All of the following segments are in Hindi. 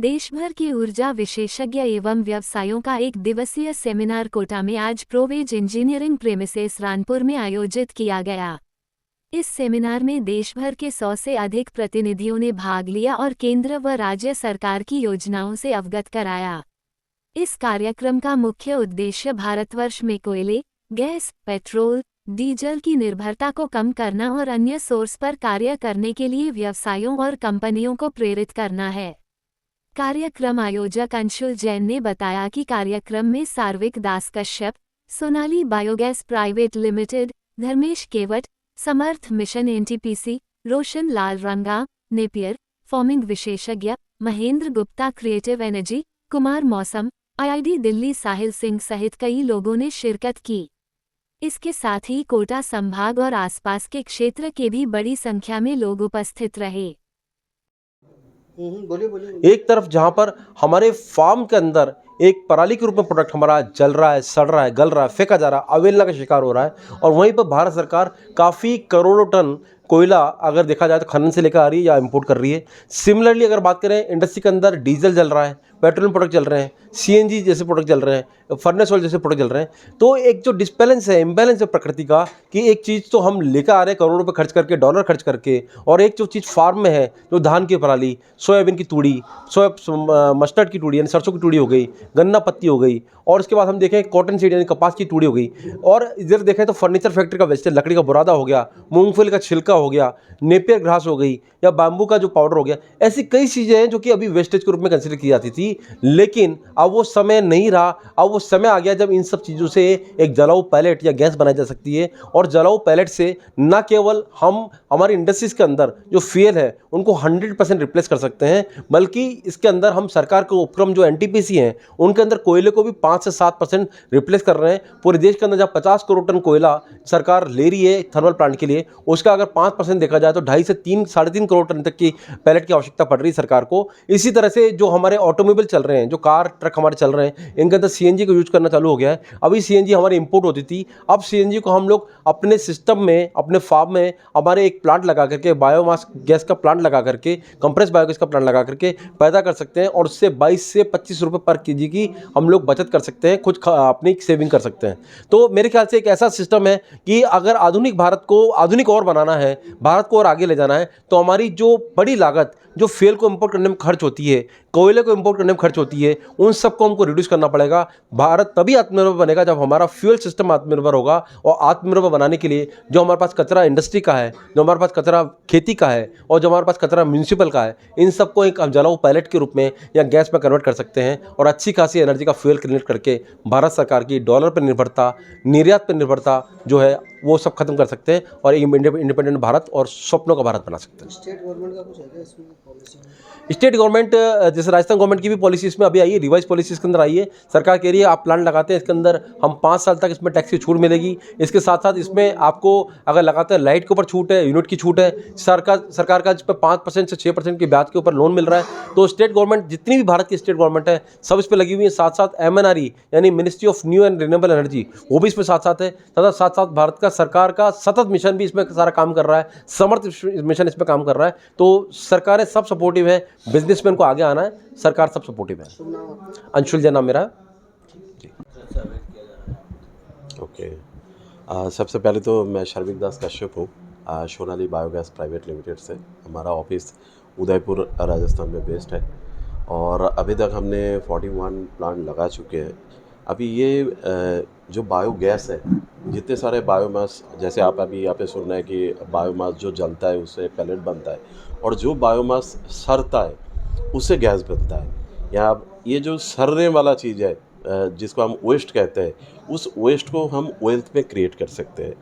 देश भर के ऊर्जा विशेषज्ञ एवं व्यवसायों का एक दिवसीय सेमिनार कोटा में आज प्रोवेज इंजीनियरिंग प्रेमिसेस रानपुर में आयोजित किया गया। इस सेमिनार में देश भर के 100 से अधिक प्रतिनिधियों ने भाग लिया और केंद्र व राज्य सरकार की योजनाओं से अवगत कराया। इस कार्यक्रम का मुख्य उद्देश्य भारतवर्ष में कोयले, गैस, पेट्रोल, डीजल की निर्भरता को कम करना और अन्य सोर्स पर कार्य करने के लिए व्यवसायों और कंपनियों को प्रेरित करना है। कार्यक्रम आयोजक अंशुल जैन ने बताया कि कार्यक्रम में Sarvik Das Kashyap, Sonali biogas private limited, Dharmesh Kewat, Samarth mission NTPC, Roshan Lal Ranga, Napier farming विशेषज्ञ, Mahendra Gupta creative energy, Kumar Mausam, IID Delhi साहिल सिंह सहित कई लोगों ने शिरकत की। इसके साथ ही कोटा संभाग और आसपास के क्षेत्र के भी बड़ी संख्या में लोग उपस्थित रहे। बोलिए। एक तरफ जहां पर हमारे फार्म के अंदर एक पराली के रूप में प्रोडक्ट हमारा जल रहा है, सड़ रहा है, गल रहा है, फेंका जा रहा है, अवहेलना का शिकार हो रहा है, और वहीं पर भारत सरकार काफ़ी करोड़ों टन कोयला अगर देखा जाए तो खनन से लेकर आ रही है या इंपोर्ट कर रही है। सिमिलरली अगर बात करें, इंडस्ट्री के अंदर डीजल जल रहा है, पेट्रोलियम प्रोडक्ट चल रहे हैं, सीएनजी जैसे प्रोडक्ट चल रहे हैं, फर्नेस ऑयल जैसे प्रोडक्ट चल रहे हैं। तो एक जो डिस्बैलेंस है, इम्बैलेंस है प्रकृति का, कि एक चीज़ तो हम लेकर आ रहे हैं करोड़ों रुपये खर्च करके, डॉलर खर्च करके, और एक जो चीज़ फार्म में है, जो धान की पराली, सोयाबीन की तूड़ी, मस्टर्ड की तूड़ी यानी सरसों की तूड़ी हो गई, गन्ना पत्ती हो गई, और उसके बाद हम देखें कॉटन सीड यानी कपास की तूड़ी हो गई, और इधर देखें तो फर्नीचर फैक्ट्री का वेस्टेज, लकड़ी का बुरादा हो गया, मूंगफली का छिलका हो गया, नेपियर घास हो गई, या बाम्बू का जो पाउडर हो गया। ऐसी कई चीज़ें हैं जो कि अभी वेस्टेज के रूप में कंसिडर की जाती थी, लेकिन अब वो समय नहीं रहा। अब वो समय आ गया जब इन सब चीज़ों से एक जलाऊ पैलेट या गैस बनाई जा सकती है, और जलाऊ पैलेट से न केवल हम हमारी इंडस्ट्रीज़ के अंदर जो फ्यूल है उनको 100% रिप्लेस कर सकते हैं, बल्कि इसके अंदर हम सरकार के उपक्रम जो एनटीपीसी हैं उनके अंदर कोयले को भी 5 से 7% रिप्लेस कर रहे हैं। पूरे देश के अंदर जब 50 करोड़ टन कोयला सरकार ले रही है थर्मल प्लांट के लिए, उसका अगर 5% देखा जाए तो 2.5 से 3-3.5 करोड़ टन तक की पैलेट की आवश्यकता पड़ रही है सरकार को। इसी तरह से जो हमारे ऑटोमोबाइल चल रहे हैं, जो कार ट्रक हमारे चल रहे हैं, इनके अंदर सीएनजी को यूज करना चालू हो गया है। अभी सीएनजी हमारी इंपोर्ट होती थी, अब सीएनजी को हम लोग अपने सिस्टम में, अपने फार्म में हमारे एक प्लांट लगा करके, बायोमास गैस का प्लांट लगा करके, कंप्रेस बायोगैस का प्लांट लगा करके पैदा कर सकते हैं, और उससे 22 से 25 रुपये पर केजी की हम लोग बचत कर सकते हैं, कुछ अपनी सेविंग कर सकते हैं। तो मेरे ख्याल से एक ऐसा सिस्टम है कि अगर आधुनिक भारत को आधुनिक और बनाना है, भारत को और आगे ले जाना है, तो हमारी जो बड़ी लागत जो फ्यूल को इंपोर्ट करने में खर्च होती है, कोयले को इंपोर्ट करने में खर्च होती है, उन सबको हमको रिड्यूस करना पड़ेगा। भारत तभी आत्मनिर्भर बनेगा जब हमारा फ्यूल सिस्टम आत्मनिर्भर होगा, और आत्मनिर्भर बनाने के लिए जो हमारे पास कचरा इंडस्ट्री का है, जो हमारे पास कचरा खेती का है, और जो हमारे पास कचरा म्यूनिसिपल का है, इन सबको एक जलाऊ पैलेट के रूप में या गैस में कन्वर्ट कर सकते हैं, और अच्छी खासी एनर्जी का फ्यूल क्रिएट करके भारत सरकार की डॉलर पर निर्भरता, निर्यात पर निर्भरता जो है वो सब खत्म कर सकते हैं, और इंडिपेंडेंट भारत और स्वप्नों का भारत बना सकते हैं। स्टेट गवर्नमेंट का कुछ है क्या इसमें पॉलिसी? स्टेट गवर्नमेंट जैसे राजस्थान गवर्नमेंट की भी पॉलिसी इसमें अभी आई है, रिवाइज पॉलिसी इसके अंदर आई है। सरकार कह रही है आप प्लांट लगाते हैं इसके अंदर हम 5 साल तक इसमें टैक्स की छूट मिलेगी। इसके साथ साथ इसमें आपको अगर लगाते हैं लाइट के ऊपर छूट है, यूनिट की छूट है, सरकार का इस पर 5% से 6% के ब्याज के ऊपर लोन मिल रहा है। तो स्टेट गवर्नमेंट, जितनी भी भारत की स्टेट गवर्नमेंट है, सब इस पर लगी हुई है। साथ साथ MNRE यानी ministry of new and renewable energy, वो भी इसमें साथ साथ है। तथा साथ साथ भारत का सरकार का सतत मिशन भी इसमें सारा काम कर रहा है, समर्थ मिशन इसमें काम कर रहा है। तो सरकारें सब सपोर्टिव है, बिजनेसमैन को आगे आना है, सरकार सब सपोर्टिव है। अंशुल जैन नाम मेरा। ओके, सबसे पहले तो मैं शर्विक दास कश्यप हूँ, सोनाली बायोगैस प्राइवेट लिमिटेड से। हमारा ऑफिस उदयपुर राजस्थान में बेस्ड है, और अभी तक हमने 41 प्लांट लगा चुके हैं। अभी ये जो बायोगैस है, जितने सारे बायोमास, जैसे आप अभी यहाँ पे सुन रहे हैं कि बायोमास जो जलता है उससे पैलेट बनता है, और जो बायोमास सड़ता है उससे गैस बनता है। या ये जो सड़ने वाला चीज़ है जिसको हम वेस्ट कहते हैं, उस वेस्ट को हम वेल्थ में क्रिएट कर सकते हैं।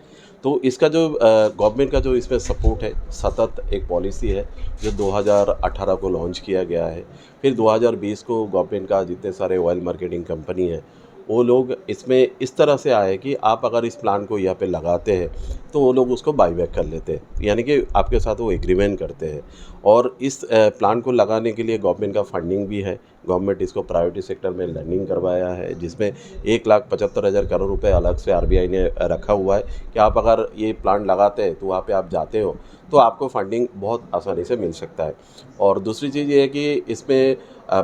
तो इसका जो गवर्नमेंट का जो इसमें सपोर्ट है, सतत एक पॉलिसी है जो 2018 को लॉन्च किया गया है। फिर 2020 को गवर्नमेंट का जितने सारे ऑयल मार्केटिंग कंपनी है वो लोग इसमें इस तरह से आए कि आप अगर इस प्लांट को यहाँ पे लगाते हैं तो वो लोग उसको बाईबैक कर लेते हैं, यानी कि आपके साथ वो एग्रीमेंट करते हैं। और इस प्लांट को लगाने के लिए गवर्नमेंट का फंडिंग भी है। गवर्नमेंट इसको प्राइवेट सेक्टर में लैंडिंग करवाया है, जिसमें 1,75,000 करोड़ रुपए अलग से RBI ने रखा हुआ है कि आप अगर ये प्लांट लगाते हैं तो वहाँ पे आप जाते हो तो आपको फंडिंग बहुत आसानी से मिल सकता है। और दूसरी चीज़ ये है कि इसमें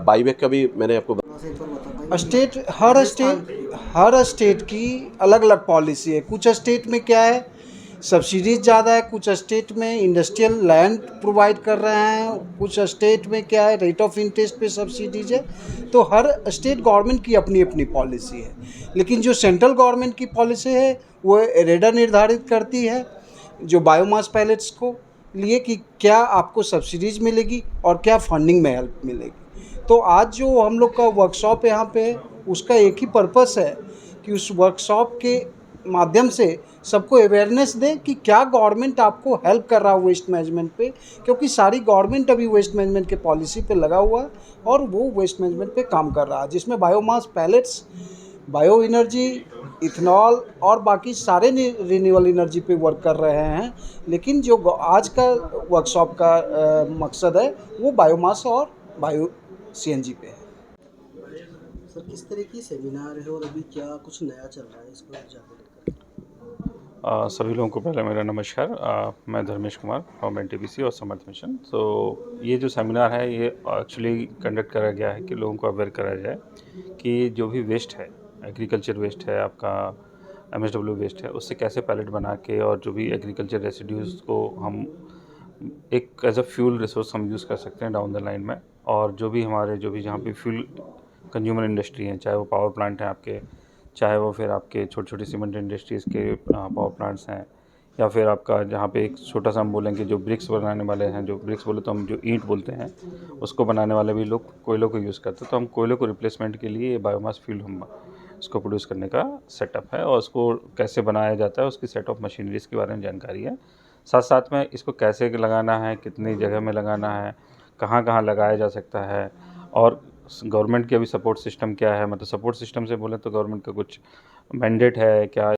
बाईबैक का भी मैंने आपको थोड़ा सा एक बार बता पाएंगे? स्टेट हर स्टेट की अलग अलग पॉलिसी है। कुछ स्टेट में क्या है, सब्सिडीज ज़्यादा है, कुछ स्टेट में इंडस्ट्रियल लैंड प्रोवाइड कर रहे हैं, कुछ स्टेट में क्या है रेट ऑफ इंटरेस्ट पे सब्सिडीज है। तो हर स्टेट गवर्नमेंट की अपनी अपनी पॉलिसी है, लेकिन जो सेंट्रल गवर्नमेंट की पॉलिसी है वो रेडा निर्धारित करती है जो बायोमास पैलेट्स को लिए कि क्या आपको सब्सिडीज मिलेगी और क्या फंडिंग में हेल्प मिलेगी। तो आज जो हम लोग का वर्कशॉप यहाँ पे है उसका एक ही पर्पस है कि उस वर्कशॉप के माध्यम से सबको अवेयरनेस दें कि क्या गवर्नमेंट आपको हेल्प कर रहा है वेस्ट मैनेजमेंट पे, क्योंकि सारी गवर्नमेंट अभी वेस्ट मैनेजमेंट के पॉलिसी पे लगा हुआ है और वो वेस्ट मैनेजमेंट पे काम कर रहा है, जिसमें biomass pallets, bio energy, ethanol और बाकी सारे रिन्यूएबल एनर्जी पे वर्क कर रहे हैं। लेकिन जो आज का वर्कशॉप का मकसद है वो बायोमास और बायो सीएनजी पे है। सर किस तरह की सेमिनार है और अभी क्या कुछ नया चल रहा है इसको जाकर लेकर? सभी लोगों को पहले मेरा नमस्कार। मैं धर्मेश कुमार फ्रॉम एनटीपीसी और समर्थ मिशन। तो ये जो सेमिनार है ये एक्चुअली कंडक्ट करा गया है कि लोगों को अवेयर कराया जाए कि जो भी वेस्ट है, एग्रीकल्चर वेस्ट है, आपका एमएसडब्ल्यू वेस्ट है, उससे कैसे पैलेट बना के और जो भी एग्रीकल्चर रेसिड्यूज़ को हम एक एज अ फ्यूल रिसोर्स हम यूज़ कर सकते हैं डाउन द लाइन में। और जो भी हमारे जो भी जहाँ पे फ्यूल कंज्यूमर इंडस्ट्री हैं, चाहे वो पावर प्लांट हैं आपके, चाहे वो फिर आपके छोटी छोटी सीमेंट इंडस्ट्रीज़ के पावर प्लांट्स हैं, या फिर आपका जहाँ पे एक छोटा सा हम बोलेंगे जो ब्रिक्स बनाने वाले हैं, जो ब्रिक्स बोले तो हम जो ईंट बोलते हैं उसको बनाने वाले भी लोग कोयलों को यूज़ करते हैं। तो हम कोयलों को रिप्लेसमेंट के लिए ये बायोमास फ्यूल हम इसको प्रोड्यूस करने का सेटअप है और उसको कैसे बनाया जाता है उसकी सेट ऑफ मशीनरीज के बारे में जानकारी है। साथ साथ में इसको कैसे लगाना है, कितनी जगह में लगाना है, कहाँ कहाँ लगाया जा सकता है, और गवर्नमेंट की अभी सपोर्ट सिस्टम क्या है। मतलब सपोर्ट सिस्टम से बोले तो गवर्नमेंट का कुछ मैंडेट है क्या,